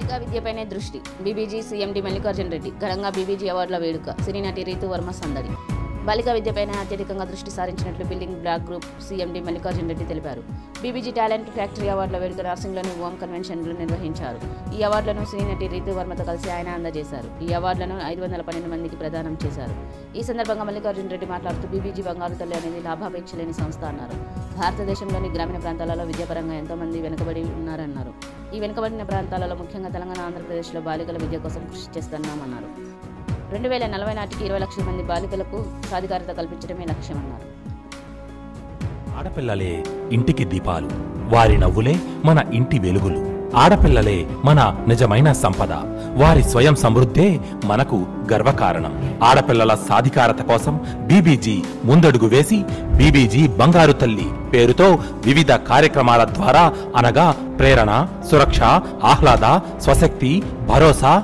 బాలికా విద్యపైనే దృష్టి. BBG CMD Mallikarjuna Reddy ఘనంగా BBG అవార్డుల వేడుక. సినీ నటి రీతు వర్మ సందడి. బాలికా విద్యపైన అత్యధికంగా దృష్టి సారించినట్లు building block group CMD Mallikarjuna Reddy తెలిపారు. బీబీజీ టాలెంట్ ఫ్యాక్టరీ అవార్డుల వేడుక నర్సింగ్లోని ఓం కన్వెన్షన్లు నిర్వహించారు. ఈ అవార్డులను సినీ నటి రీతు వర్మతో కలిసి ఆయన అందజేశారు. ఈ అవార్డులను 512 మందికి ప్రదానం చేశారు. ఈ సందర్భంగా మల్లికార్జున రెడ్డి మాట్లాడుతూ బీబీజీ బంగారు తల్లి అనేది లాభాపేక్ష లేని సంస్థ అన్నారు. భారతదేశంలోని గ్రామీణ ప్రాంతాలలో విద్యాపరంగా ఎంతో మంది వెనుకబడి ఉన్నారన్నారు. ఈ వెనుకబడిన ప్రాంతాలలో ముఖ్యంగా తెలంగాణ, ఆంధ్రప్రదేశ్లో బాలికల విద్య కోసం కృషి చేస్తున్నామన్నారు. 2040 నాటికి 20 లక్షల మంది బాలికలకు సాధికారత కల్పించడమే లక్ష్యమన్నారు. ఆడపిల్లలే ఇంటికి దీపాలు, వారి నవ్వులే మన ఇంటి వెలుగులు. ఆడపిల్లలే మన నిజమైన సంపద, వారి స్వయం సమృద్ధే మనకు గర్వకారణం. ఆడపిల్లల సాధికారత కోసం బీబీజీ ముందడుగు వేసి బీబీజీ బంగారు తల్లి పేరుతో వివిధ కార్యక్రమాల ద్వారా అనగా ప్రేరణ, సురక్ష, ఆహ్లాద, స్వశక్తి, భరోసా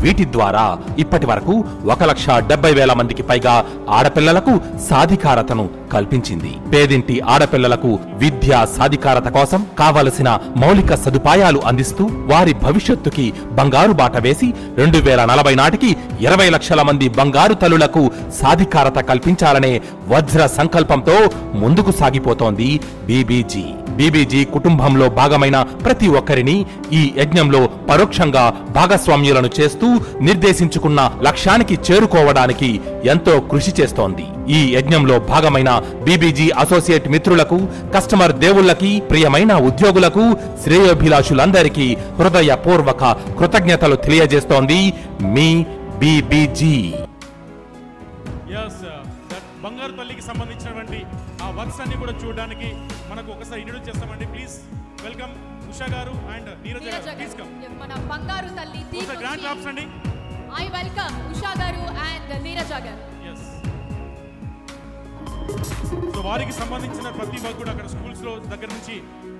వీటి ద్వారా ఇప్పటి వరకు 1,70,000 మందికి పైగా ఆడపిల్లలకు సాధికారతను కల్పించింది. పేదింటి ఆడపిల్లలకు విద్యా సాధికారత కోసం కావలసిన మౌలిక సదుపాయాలు అందిస్తూ వారి భవిష్యత్తుకి బంగారు బాట వేసి 2040 నాటికి 20 లక్షల మంది బంగారు తల్లులకు సాధికారత కల్పించాలనే వజ్ర సంకల్పంతో ముందుకు సాగిపోతోంది బీబీజీ. బీబీజీ కుటుంబంలో భాగమైన ప్రతి ఒక్కరిని ఈ యజ్ఞంలో పరోక్షంగా భాగస్వామ్యులను చేస్తూ నిర్దేశించుకున్న లక్ష్యానికి చేరుకోవడానికి ఎంతో కృషి చేస్తోంది. ఈ యజ్ఞంలో భాగమైన బీబీజీ అసోసియేట్ మిత్రులకు, కస్టమర్ దేవుళ్లకి, ప్రియమైన ఉద్యోగులకు, శ్రేయోభిలాషులందరికీ హృదయపూర్వక కృతజ్ఞతలు తెలియజేస్తోంది మీ బీబీజీ. బంగారు తల్లికి సంబంధించినటువంటి ఆ వర్క్స్ అన్ని కూడా చూడడానికి మనకు ఒకసారి ఇంట్రొడ్యూస్ చేస్తామండి. ప్లీజ్ వెల్కమ్ ఉషా గారు అండ్ నీరజ గారు. Please come. మన బంగారు తల్లి ఒక గ్రాండ్ క్లాప్స్ అండి. ఐ వెల్కమ్ ఉషా గారు అండ్ నీరజ గారు. yes సో వారికి సంబంధించిన ప్రతి వర్క్ కూడా అక్కడ స్కూల్స్ లో దగ్గర నుంచి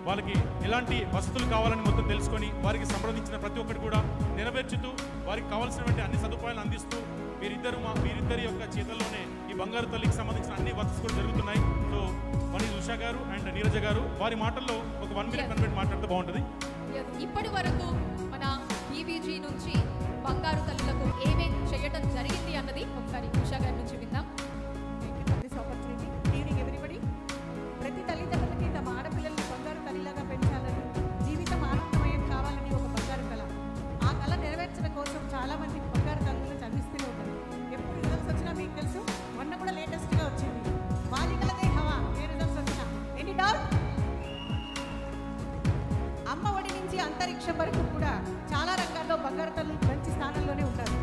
వాళ్ళకి ఎలాంటి వసతులు కావాలని మొత్తం తెలుసుకొని వారికి సంప్రదించిన ప్రతి ఒక్కటి కూడా నెరవేర్చుతూ వారికి కావాల్సినటువంటి అన్ని సదుపాయాలు అందిస్తూ వీరిద్దరి యొక్క చేతుల్లోనే ఈ బంగారు తల్లికి సంబంధించిన అన్ని వర్క్స్ కూడా జరుగుతున్నాయి. సో వన్ ఈజ్ ఉషా గారు అండ్ నీరజ గారు. వారి మాటల్లో ఒక 1 minute 1 minute మాట్లాడితే బాగుంటుంది. ఇప్పటి వరకు మన బీబీజీ నుంచి బంగారు తల్లులకు ఏమేం చేయడం జరిగింది అన్నది ఒకసారి ఉషా గారి నుంచి విందాం. ప్రతి తల్లిదండ్రులకి తమ ఆడపిల్లల్ని బంగారు తల్లిలాగా పెంచాలని, జీవితం ఆనందమయం కావాలని ఒక బంగారు కళ. ఆ కళ నెరవేర్చడం కోసం చాలా మంది బంగారు తల్లులను చదివిస్తూనే ఉంటారు. ఎప్పుడు రిజల్ట్స్ వచ్చినా మీకు తెలుసు, మొన్న కూడా లేటెస్ట్గా వచ్చింది బాలికలదే హవా. ఏ రిజల్ట్స్ వచ్చినా ఎనీ డౌట్? అమ్మ ఒడి నుంచి అంతరిక్షం వరకు కూడా చాలా రంగాల్లో బంగారు తల్లులు మంచి స్థానంలోనే ఉంటారు.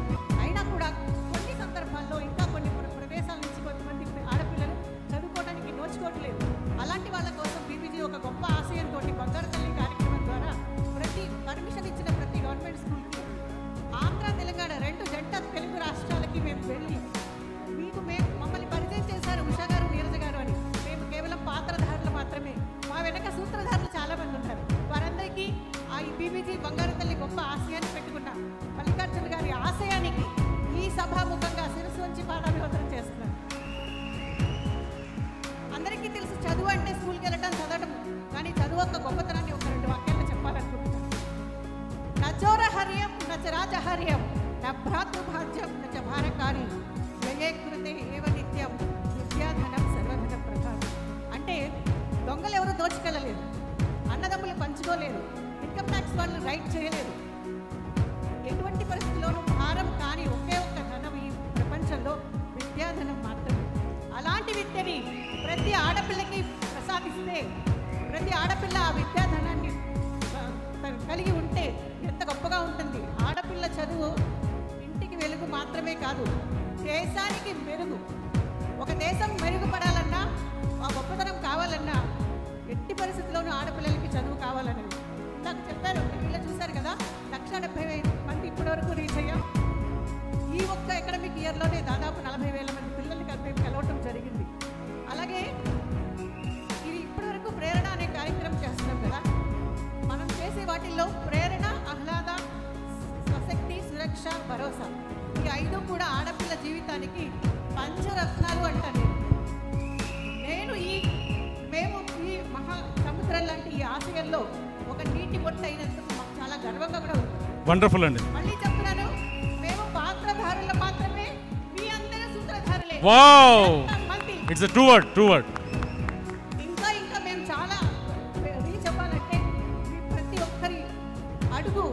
అయినా కూడా కొన్ని సందర్భాల్లో ఇంకా కొన్ని ప్రదేశాల నుంచి కొంతమంది ఆడపిల్లలు చదువుకోవడానికి నోచుకోవట్లేదు. అలాంటి వాళ్ళ కోసం బీబీజీ ఒక గొప్ప ఆశయంతో బంగారు తల్లి కార్యక్రమం ద్వారా పర్మిషన్ ఇచ్చిన ప్రతి గవర్నమెంట్ స్కూల్కి, ఆంధ్ర, తెలంగాణ 2 జంట తెలుగు రాష్ట్రాలకి మేము వెళ్ళి మమ్మల్ని పరిచయం చేశారు ఉషా గారు, నీరజ గారు అని. మేము కేవలం పాత్రధారులు మాత్రమే, మా వెనక సూత్రధారులు చాలా మంది ఉంటారు. వారందరికీ ఈ బీబీజీ బంగారు తల్లి గొప్ప ఆశయాన్ని పెట్టుకున్నాం. మల్లికార్జున గారి ఆశయానికి ఈ సభాముఖంగా శిరస్సు వంచి పాదాభివందనం చేస్తున్నాను. అందరికీ తెలుసు చదువు అంటే స్కూల్కి వెళ్ళటం, చదవడం. కానీ చదువు యొక్క గొప్పతనాన్ని ఒక 2 వాక్యాల్లో చెప్పాలనుకుంటున్నాను. నచోరహర్యం నచ రాజహర్యం న భ్రాతృభాజ్యం నచ భారకారి జయే కృతే ఏవ నిత్యం విద్యాధనం సర్వధన ప్రధానం. అంటే దొంగలు ఎవరు దోచుకెళ్ళలేదు, అన్నదమ్ములు పంచుకోలేదు, ఇన్కమ్ ట్యాక్స్ వాళ్ళు రైట్ చేయలేదు. ఎటువంటి పరిస్థితుల్లోనూ భారం కాని ఒకే ఒక్క ధనం ఈ ప్రపంచంలో విద్యాధనం మాత్రమే. అలాంటి విద్యని ప్రతి ఆడపిల్లకి ప్రసాదిస్తే, ప్రతి ఆడపిల్ల ఆ విద్యాధనాన్ని కలిగి ఉంటే ఎంత గొప్పగా ఉంటుంది. ఆడపిల్ల చదువు ఇంటికి వెలుగు మాత్రమే కాదు, దేశానికి మెరుగు. ఒక దేశం మెరుగుపడాలన్నా, ఆ గొప్పతనం కావాలన్నా ఎట్టి పరిస్థితుల్లోనూ ఆడపిల్లలకి చదువు కావాలనేది నాకు చెప్పారు. టీవీలో చూశారు కదా, 1,70,000 మంది ఇప్పటివరకు రీచ్ అయ్యాం. ఈ ఒక్క అకాడమిక్ ఇయర్లోనే దాదాపు 40,000 మంది పిల్లల్ని మేము కలవటం జరిగింది. అలాగే ఇది ఇప్పటివరకు ప్రేరణ అనే కార్యక్రమం చేస్తున్నాం కదా. మనం చేసే వాటిల్లో ప్రేరణ, ఆహ్లాద, స్వశక్తి, సురక్ష, భరోసా ఈ 5 కూడా ఆడపిల్ల జీవితానికి పంచరత్నాలు అంటాను నేను. మేము ఈ మహా సముద్రం లాంటి ఈ ఆశయంలో ఒక నీటి బొట్టు అయినందుకు మాకు చాలా గర్వంగా కూడా ఉంది. వండర్ఫుల్ అండి. మళ్ళీ చెప్తున్నాను, మేము పాత్రధారులు మాత్రమే, మీ అందరూ సూత్రధారులే. వావ్, మంది ఇట్స్ అ ట్రూ వర్డ్. ఇంకా మేము చాలా రీచ్ అవ్వాలంటే మీ ప్రతి ఒక్కరి అడుగు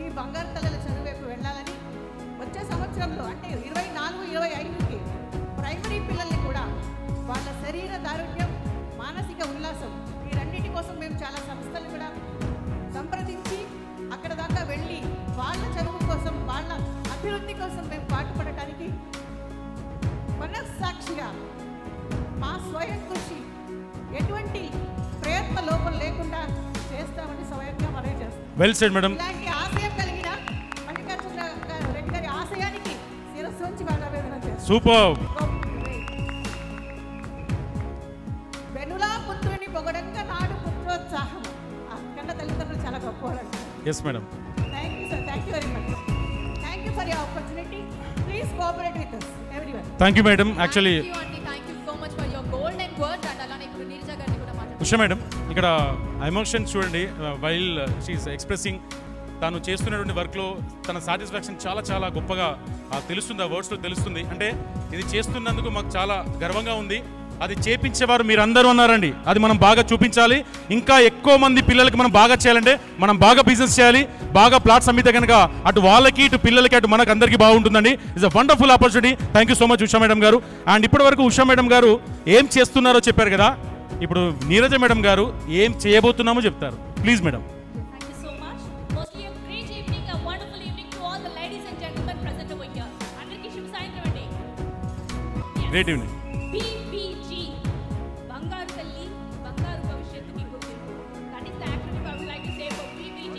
ఈ బంగారు తల్లుల చదువు వైపు వెళ్ళాలని వచ్చే సంవత్సరంలో అంటే 24-25కి ప్రైమరీ పిల్లల్ని కూడా వాళ్ళ శరీర దారుణ్యం, మానసిక ఉల్లాసం ఈ రెండింటి కోసం మేము చాలా సంస్థలు కూడా సంప్రదించి అక్కడ దాకా వెళ్ళి వాళ్ళ చదువు కోసం, వాళ్ళ అభివృద్ధి కోసం మేము పాటుపడటానికి మనస్సాక్షిగా మా స్వయం కృషి ఎటువంటి ప్రయత్న లోపం లేకుండా చేస్తామని స్వయంగా మనవి చేస్తాం. Well said madam. ఇలాంటి ఆశయం కలిగిన మల్లికార్జున రెడ్డి గారి ఆశయానికి శిరస్సు ఉంచి పాదాభివందనం చేస్తాం. సూపర్. వెనులా పుత్రుని పొగడంగా నాడు పుత్రోత్సాహం. ఆ కన్న తల్లిదండ్రులు చాలా గొప్పవాళ్ళు. Yes madam. Thank you sir, thank you very much. Thank you for your opportunity. Please cooperate with us everyone. Thank you madam. Actually thank you so much for your golden words. And అలానే ఇప్పుడు నీరజ గారిని కూడా మాట్లాడుతున్నాను. Usha madam, ఇక్కడ emotions చూడండి. While she's expressing తాను చేస్తున్నటువంటి వర్క్లో తన సాటిస్ఫాక్షన్ చాలా చాలా గొప్పగా తెలుస్తుంది, ఆ వర్డ్స్లో తెలుస్తుంది. అంటే ఇది చేస్తున్నందుకు మాకు చాలా గర్వంగా ఉంది. అది చేపించేవారు మీరందరూ ఉన్నారండి. అది మనం బాగా చూపించాలి. ఇంకా ఎక్కువ మంది పిల్లలకి మనం బాగా చేయాలంటే మనం బాగా బిజినెస్ చేయాలి. బాగా ప్లాట్స్ అమ్మితే కనుక అటు వాళ్ళకి, ఇటు పిల్లలకి, అటు మనకు అందరికీ బాగుంటుందండి. It's a wonderful opportunity. Thank you so much Usha madam గారు. అండ్ ఇప్పటి వరకు ఉషా మేడం గారు ఏం చేస్తున్నారో చెప్పారు కదా. ఇప్పుడు నీరజ మేడం గారు ఏం చేయబోతున్నామో చెప్తారు. Please madam. Thank you so much. Firstly, a great evening, a wonderful evening to all the ladies and gentlemen present over here. అందరికీ శుభ సాయంత్రం అండి. Great evening. BBG, బంగారు తల్లి, బంగారు భవిష్యత్తుకి గుర్తింపు. That is the acronym I would like to say for BBG.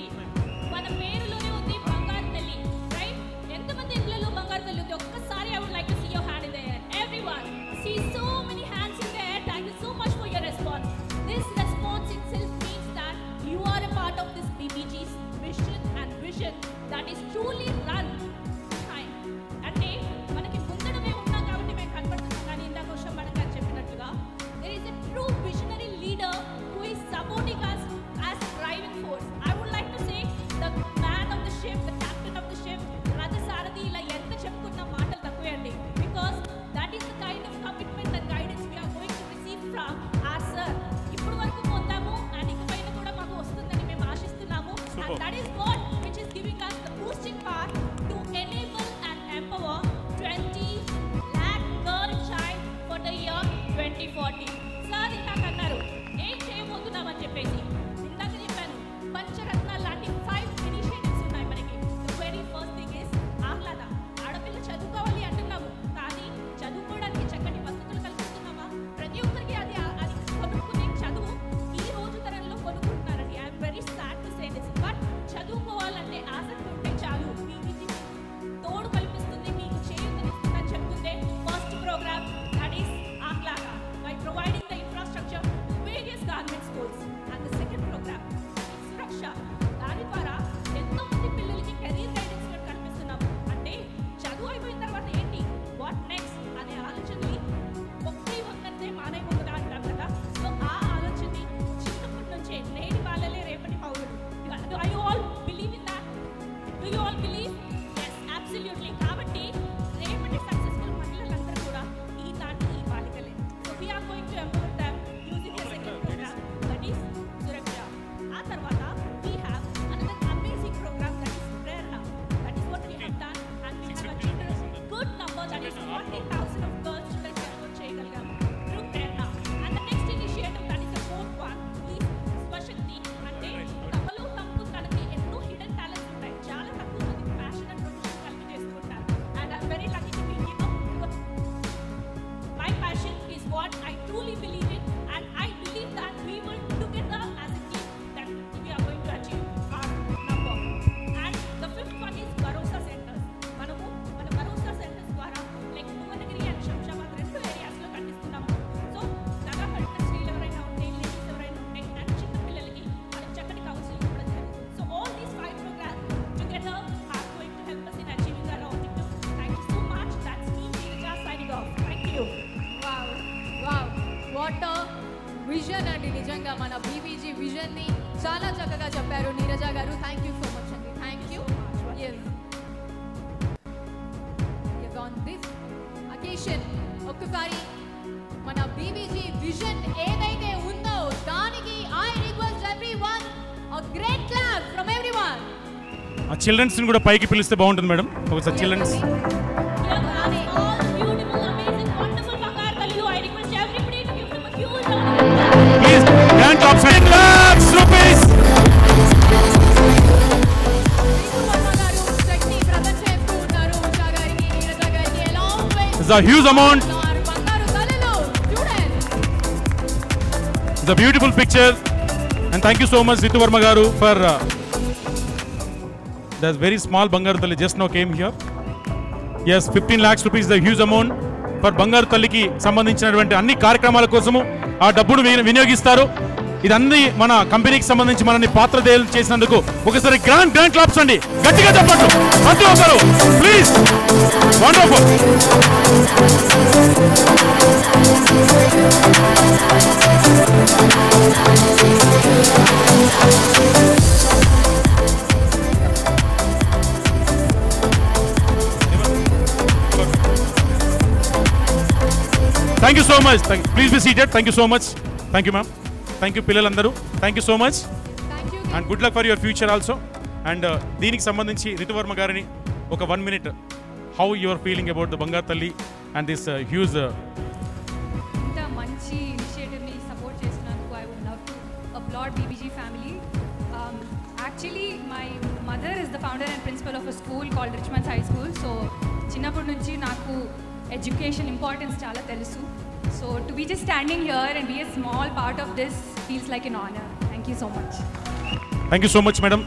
మన పేరులోనే ఉంది బంగారు తల్లి, right? ఎంతమంది ఇళ్ళలో బంగారు తల్లి ఉంది? ఒక్కసారి I would like to see your hand in the air. Everyone, see so many hands in the air. Thank you so much for your response. This response itself means that you are a part of this BBG's mission and vision that is truly run behind. అంటే మనకి ముందడమే ఉన్నాం కాబట్టి మేము కనపడుతున్నాం. కానీ ఇందాక Usha madam గారు చెప్పినట్లుగా there is a true visionary leader who is supporting us as a driving force. I would like to say the man of the ship, the captain of the ship, రథసారథి. ఇలా ఎంత చెప్పుకున్న మాటలు తక్కువే అండి. Because that is the kind of commitment and guidance we are going to receive from our sir. ఇప్పుడు వరకు పొందాము and ఇకపైన కూడా మాకు వస్తుందని మేము ఆశిస్తున్నాము. And that is what which is giving us the boosting power to enable and empower 20 lakh girl child for the year 2040. Sir ఇందాక అన్నారు ఏం చేయబోతున్నామని చెప్పేసి. ఇందాక చెప్పాను పంచరత్నాలు లాంటి 5 ఇనిషియేటివ్స్ ఉన్నాయి మనకి. The very first thing is ఆహ్లాద. ఆడపిల్ల చదువుకోవాలి అంటున్నాము, కానీ చదువుకోవడానికి చక్కటి వసతులు కల్పిస్తున్నామా? ప్రతి ఒక్కరికి అది కొనుక్కునే చదువు ఈ రోజు తరంలో కొనుక్కుంటున్నారండి. I'm very sad to say this, but చదువుకోవాలంటే ఆసక్తి ఉంటే చాలు. BBG తోడు కల్పిస్తుంది, మీకు చేయూతనిస్తుందని చెప్తుందే first program that is Ahlada by providing the infrastructure various government schools. And the second program Suraksha. దాని ద్వారా ఎంతో మంది పిల్లలకి కెరీర్ గైడెన్స్ కూడా కల్పిస్తున్నాము. అంటే చదువు అయిపోయిన తర్వాత ఏంటి, వాట్ నెక్స్ట్ అనే ఆలోచనని ఒక్కరి ఒక్కరితే మానే ముందుగా అంటాం కదా. సో ఆ ఆలోచనని చిన్నప్పటి నుంచే నేటి వాళ్ళలే రేపటి పౌరులు. Do you all believe in that? Do you all believe? Yes, absolutely. కాబట్టి రేపటి సక్సెస్ఫుల్ మహిళలందరూ కూడా ఈనాటి ఈ బాలికలే. So we are going to empower them using the second program that is సురక్ష. ఆ తర్వాత we have another amazing program that is Prerna. That is what we have done and we have achieved a good number that is 40,000 of girls students enroll చేయగలిగాము through Prerna. And the next initiative that is the fourth one is స్వశక్తి. అంటే తమలో తమకు తనకి ఎన్నో hidden talents ఉంటాయి. చాలా తక్కువ మంది passion and profession కలిపి చేస్తుంటారు. And I'm very lucky to be here because my passion is what I truly believe in, and I believe that we will together as a team that we are going to achieve our number. And the fifth one is Bharosa Centers. మనము మన Bharosa Centers ద్వారా like Bhuvanagiri and Shamshabad 2 areas లో కట్టిస్తున్నాము. So నగ కట్టిన స్త్రీలు ఎవరైనా ఉంటే, ladies ఎవరైనా ఉంటే అండ్ చిన్న పిల్లలకి మనకి చక్కటి కౌన్సిలింగ్ ఇవ్వడం జరుగుతుంది. So all these 5 programs together are going to help us in achieving our objective. Thank you so much. That's me, Neerja, signing off. Thank you. Wow wow what a vision అండి. నిజంగా మన BBG విజన్ని చాలా చక్కగా చెప్పారు నీరజ గారు. Thank you so much అండి. Thank you. This occasion ఒక్కసారి మన బీబీజీ విజన్ ఏదైతే ఉందో దానికి I request everyone a great clap from everyone. ఆ చిల్డ్రన్స్ ని కూడా పైకి పిలిస్తే బాగుంటుంది మేడం. ఒకసారి children's. All beautiful, amazing, wonderful Bangaru Tallilu. I request everybody to give them a huge round of applause. Please, grand claps, 10 lakhs rupees. It's a huge amount. It's a beautiful picture. And thank you so much, Ritu Verma garu, for that very small Bangaru Talli just now came here. Yes, 15 lakhs rupees is a huge amount for Bangaru Talliki సంబంధించినటువంటి అన్ని కార్యక్రమాల కోసము ఆ డబ్బును వినియోగిస్తారు. ఇదన్నీ మన కంపెనీకి సంబంధించి మనల్ని పాత్రదేయులు చేసినందుకు ఒకసారి గ్రాండ్ క్లాప్స్ అండి, గట్టిగా చెప్పండి ప్రతి ఒక్కరు please. Wonderful. Thank you so much. Please be seated. Thank you so much. Thank you, ma'am. Thank you, పిల్లలందరూ. Thank you so much. Thank you. And good luck for your future also. And దీనికి సంబంధించి రితు వర్మ గారిని ఒక 1 minute how you are feeling about the Bangaru Talli and this huge ఇంత మంచి ఇనిషియేటివ్ని support చేసినందుకు I would love to applaud BBG family. Actually my mother is the founder and principal of a school called Richmond's high school. So చిన్నప్పటి నుంచి నాకు education importance చాలా తెలుసు. So to be just standing here and be a small part of this feels like an honour. Thank you so much. Thank you so much, madam.